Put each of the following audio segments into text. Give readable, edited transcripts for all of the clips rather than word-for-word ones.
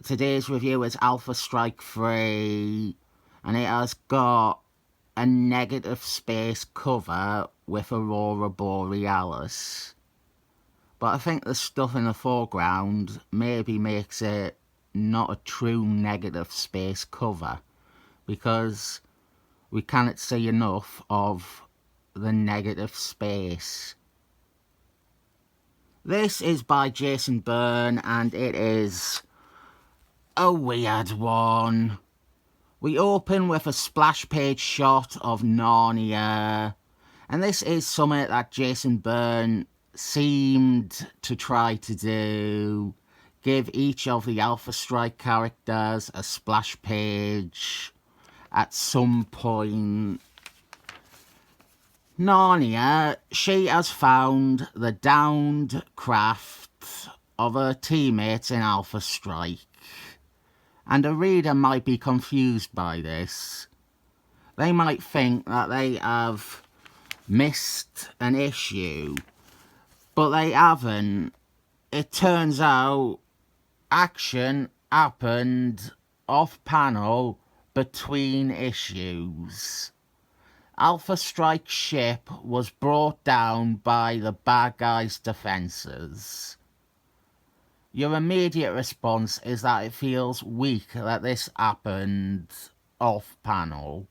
Today's review is Alpha Strike 3, and it has got a negative space cover with Aurora Borealis. But I think the stuff in the foreground maybe makes it not a true negative space cover, because we cannot see enough of the negative space. This is by Jason Byrne, and it is a weird one. We open with a splash page shot of Narnia, and this is something that Jason Byrne seemed to try to do. Give each of the Alpha Strike characters a splash page at some point. Narnia, she has found the downed craft of her teammates in Alpha Strike, and a reader might be confused by this. They might think that they have missed an issue, but they haven't. It turns out action happened off-panel between issues. Alpha Strike's ship was brought down by the bad guys' defences. Your immediate response is that it feels weak that this happened off-panel,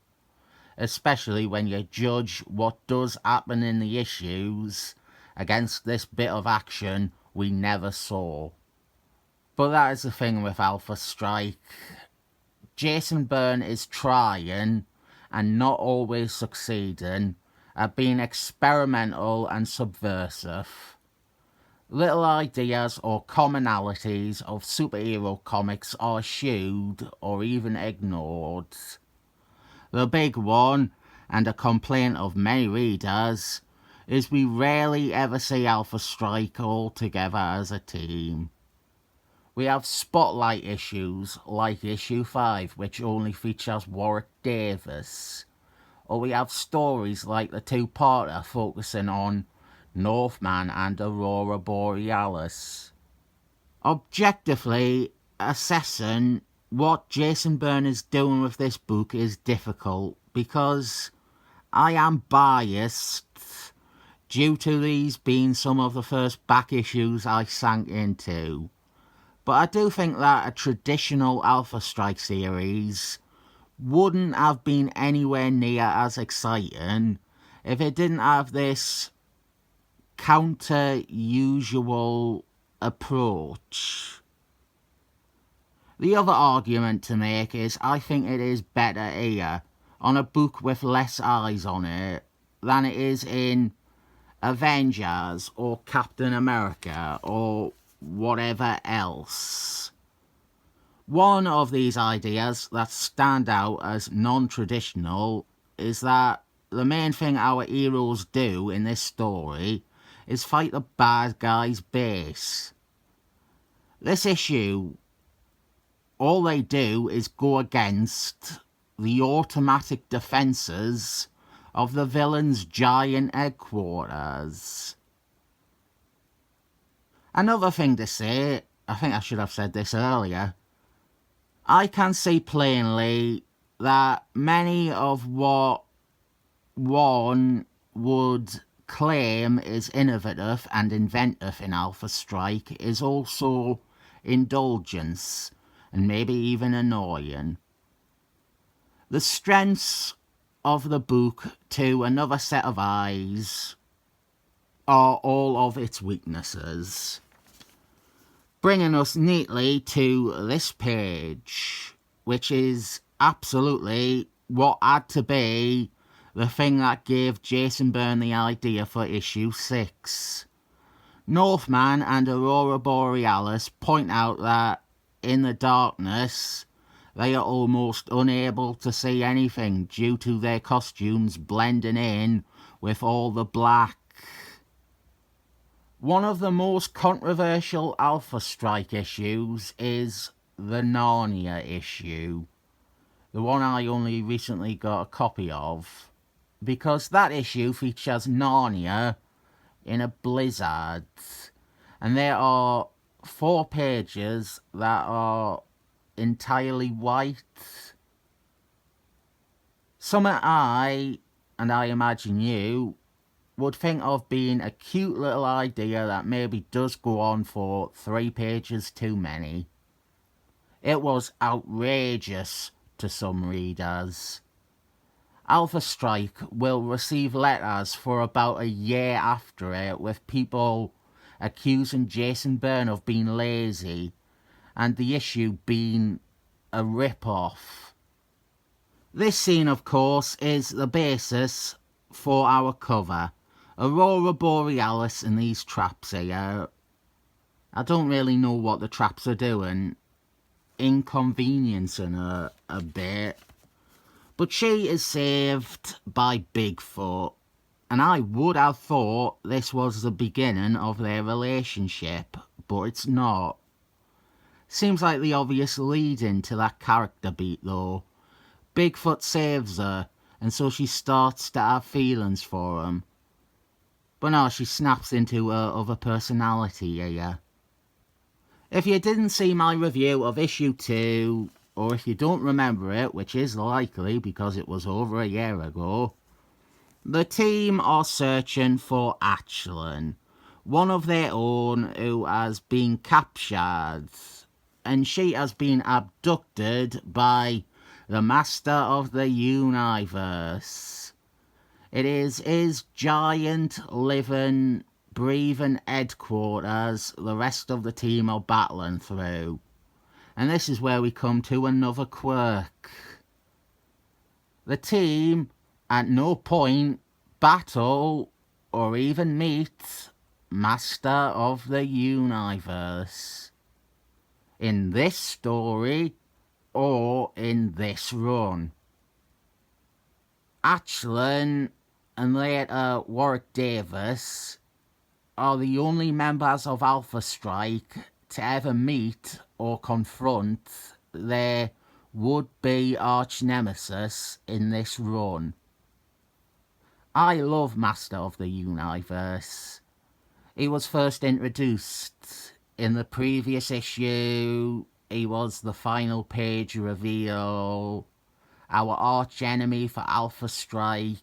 especially when you judge what does happen in the issues against this bit of action we never saw. But that is the thing with Alpha Strike. Jason Byrne is trying, and not always succeeding, at being experimental and subversive. Little ideas or commonalities of superhero comics are eschewed or even ignored. The big one, and a complaint of many readers, is we rarely ever see Alpha Strike all together as a team. We have spotlight issues like issue 5, which only features Warwick Davis, or we have stories like the two-parter focusing on Northman and Aurora Borealis. Objectively assessing what Jason Byrne is doing with this book is difficult, because I am biased due to these being some of the first back issues I sank into. But I do think that a traditional Alpha Strike series wouldn't have been anywhere near as exciting if it didn't have this counter-usual approach. The other argument to make is I think it is better here, on a book with less eyes on it, than it is in Avengers or Captain America or whatever else. One of these ideas that stand out as non-traditional is that the main thing our heroes do in this story is fight the bad guy's base. This issue, all they do is go against the automatic defences of the villain's giant headquarters. Another thing to say, I think I should have said this earlier, I can see plainly that many of what one would claim is innovative and inventive in Alpha Strike is also indulgence, and maybe even annoying. The strengths of the book to another set of eyes are all of its weaknesses. Bringing us neatly to this page, which is absolutely what had to be the thing that gave Jason Byrne the idea for issue 6. Northman and Aurora Borealis point out that in the darkness they are almost unable to see anything due to their costumes blending in with all the black. One of the most controversial Alpha Strike issues is the Narnia issue, the one I only recently got a copy of, because that issue features Narnia in a blizzard, and there are 4 pages that are entirely white. Something and I imagine you, would think of being a cute little idea that maybe does go on for 3 pages too many. It was outrageous to some readers. Alpha Strike will receive letters for about a year after it, with people accusing Jason Byrne of being lazy and the issue being a rip-off. This scene, of course, is the basis for our cover. Aurora Borealis and these traps here. I don't really know what the traps are doing. Inconveniencing her a bit. But she is saved by Bigfoot. And I would have thought this was the beginning of their relationship. But it's not. Seems like the obvious lead-in to that character beat though. Bigfoot saves her, and so she starts to have feelings for him. But no, she snaps into her other personality here. If you didn't see my review of issue 2, or if you don't remember it, which is likely because it was over a year ago, the team are searching for Asinine, one of their own who has been captured, and she has been abducted by the Master of the Universe. It is his giant, living, breathing headquarters the rest of the team are battling through. And this is where we come to another quirk. The team at no point battle or even meet Master of the Universe. In this story or in this run. Asinine and later Warwick Davis are the only members of Alpha Strike to ever meet or confront their would-be arch-nemesis in this run. I love Master of the Universe. He was first introduced in the previous issue. He was the final page reveal. Our arch-enemy for Alpha Strike.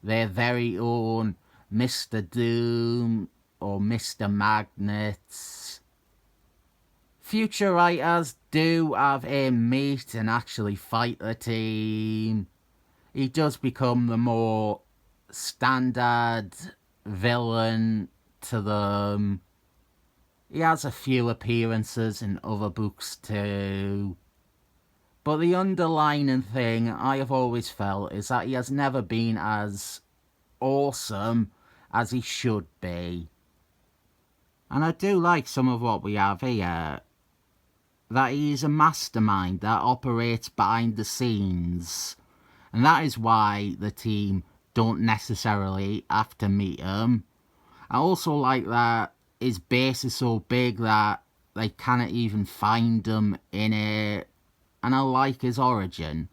Their very own Mr. Doom or Mr. Magnet. Future writers do have him meet and actually fight the team. He does become the more standard villain to them. He has a few appearances in other books too. But the underlying thing I have always felt is that he has never been as awesome as he should be. And I do like some of what we have here. That he is a mastermind that operates behind the scenes. And that is why the team don't necessarily have to meet him. I also like that his base is so big that they cannot even find him in it. And I like his origin.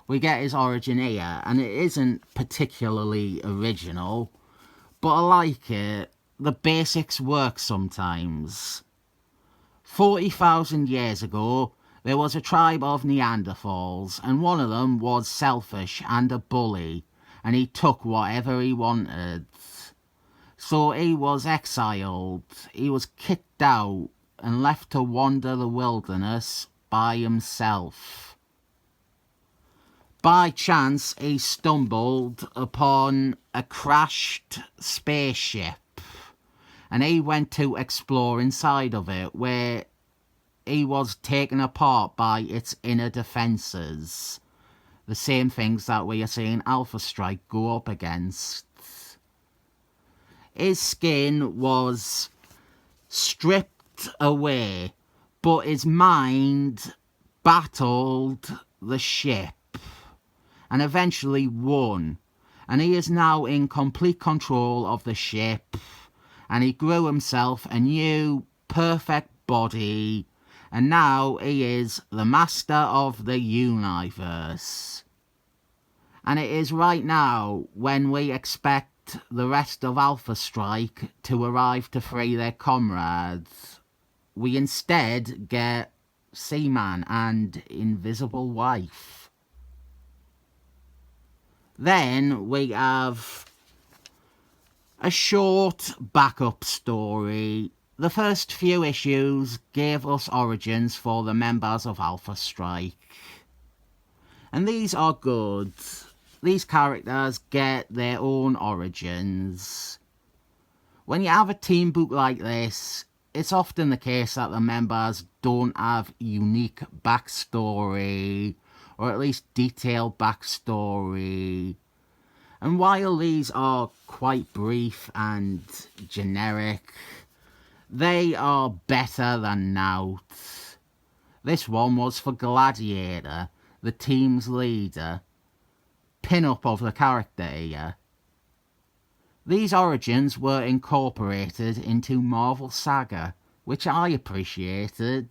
We get his origin here, and it isn't particularly original, but I like it. The basics work sometimes. 40,000 years ago, there was a tribe of Neanderthals, and one of them was selfish and a bully, and he took whatever he wanted. So he was exiled, he was kicked out, and left to wander the wilderness by himself. By chance, he stumbled upon a crashed spaceship, and he went to explore inside of it, where he was taken apart by its inner defences. The same things that we are seeing Alpha Strike go up against. His skin was stripped away, but his mind battled the ship and eventually won. And he is now in complete control of the ship, and he grew himself a new perfect body, and now he is the Master of the Universe. And it is right now when we expect expect the rest of Alpha Strike to arrive to free their comrades. We instead get Seaman and Invisible Wife. Then we have a short backup story. The first few issues gave us origins for the members of Alpha Strike. And these are good. These characters get their own origins. When you have a team book like this, it's often the case that the members don't have unique backstory, or at least detailed backstory. And while these are quite brief and generic, they are better than naught. This one was for Gladiator, the team's leader. Pin-up of the character here. These origins were incorporated into Marvel Saga, which I appreciated.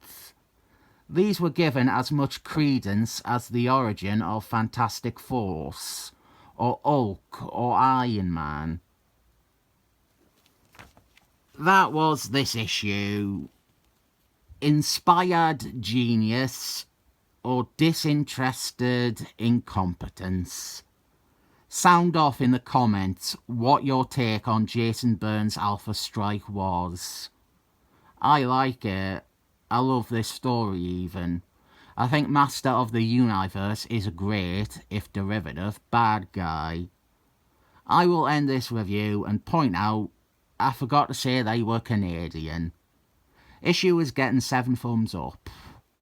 These were given as much credence as the origin of Fantastic Force, or Hulk, or Iron Man. That was this issue. Inspired genius or disinterested incompetence? Sound off in the comments what your take on Jason Byrne's Alpha Strike was. I like it. I love this story even. I think Master of the Universe is a great, if derivative, bad guy. I will end this review and point out I forgot to say they were Canadian. Issue is getting 7 thumbs up.